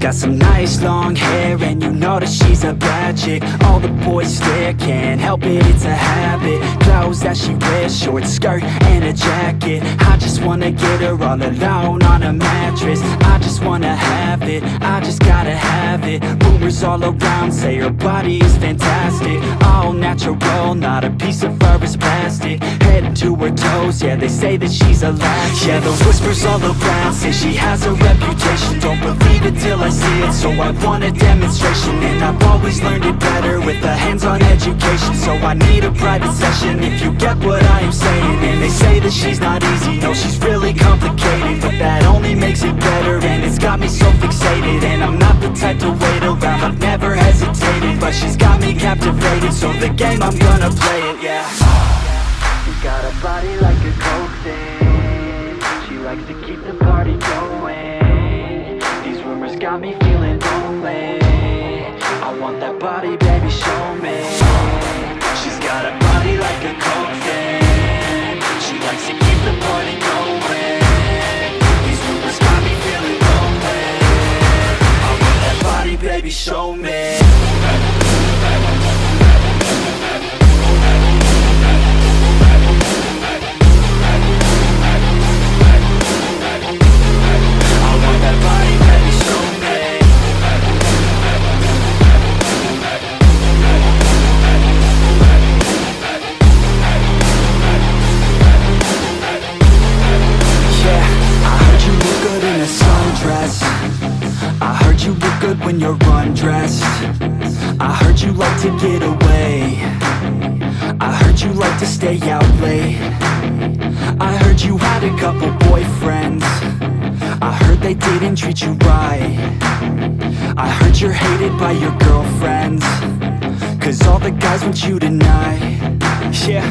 got some nice long hair, and you know that she's a bad chick. All the boys stare, can't help it, it's a habit. Clothes that she wears, short skirt and a jacket. I just wanna get her all alone on a mattress. I just wanna have it, I just gotta have it. Rumors all around say her body is fantastic. All natural, not a piece of fur is plastic. Head to her toes, yeah, they say that she's a latch. Yeah, the whispers all around say she has a reputation. Don't believe it till I see it, so I want a demonstration. And I've always learned it better with a hands-on education. So I need a private session, if you get what I am saying. And they say that she's not easy, no, she's really complicated. But that only makes it better, and it's got me so fixated. And I'm not the type to wait around, I've never hesitated. But she's got me captivated, so the game, I'm gonna play it, yeah. She got a body like a coke thing. She likes to keep the party going. These rumors got me feeling lonely. I want that body, baby, show me. She's got a body like a coke thing. She likes to keep the party going. These rumors got me feeling lonely. I want that body, baby, show me. When you're undressed, I heard you like to get away. I heard you like to stay out late. I heard you had a couple boyfriends. I heard they didn't treat you right. I heard you're hated by your girlfriends, 'cause all the guys want you tonight. Yeah,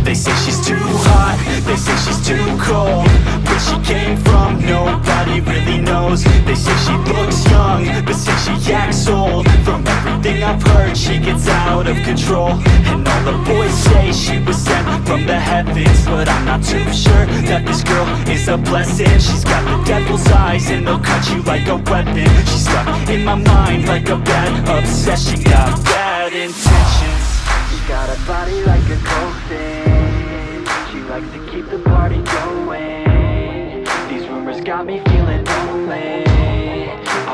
they say she's too hot, they say she's too cold. Where she came from, nobody really knows. They say she looks young, but say she acts old. From everything I've heard, she gets out of control. And all the boys say she was sent from the heavens, but I'm not too sure that this girl is a blessing. She's got the devil's eyes, and they'll cut you like a weapon. She's stuck in my mind like a bad obsession. Got bad intentions. She got a body like a coke thing. She likes to keep the party going. These rumors got me feeling lonely.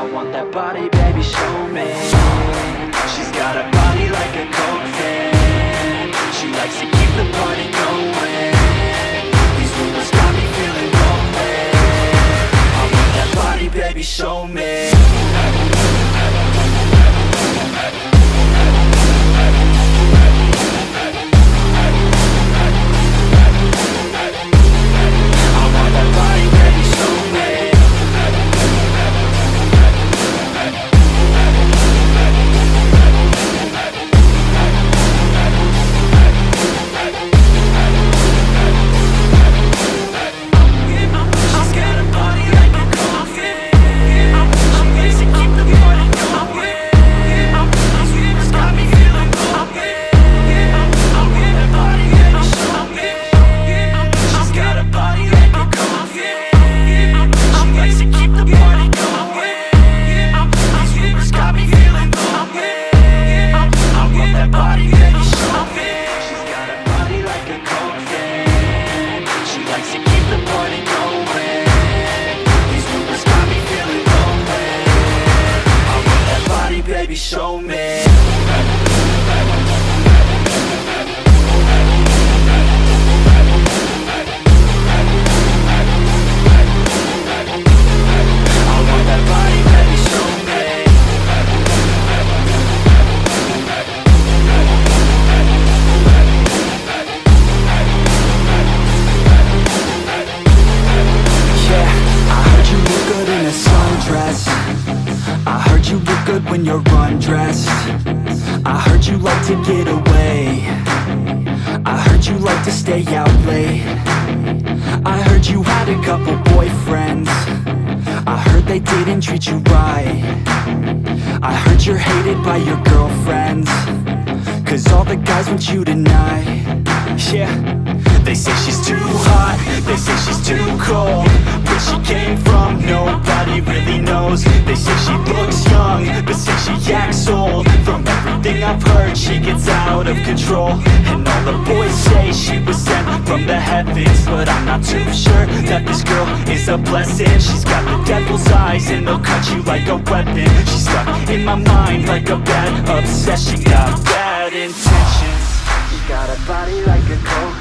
I want that body, baby, show me. She's got a body like a coke thing. She likes to keep the party going. These rumors got me feeling lonely. I want that body, baby, show me. Show me. When you're undressed, I heard you like to get away. I heard you like to stay out late. I heard you had a couple boyfriends. I heard they didn't treat you right. I heard you're hated by your girlfriends, 'cause all the guys want you tonight. Yeah, They say she's too hot, they say she's too cold. Where she came from, nobody really knows. They say she looks young, but say she acts old. From everything I've heard, she gets out of control. And all the boys say she was sent from the heavens, but I'm not too sure that this girl is a blessing. She's got the devil's eyes and they'll cut you like a weapon. She's stuck in my mind like a bad obsession. Got bad intentions. She got a body like a coke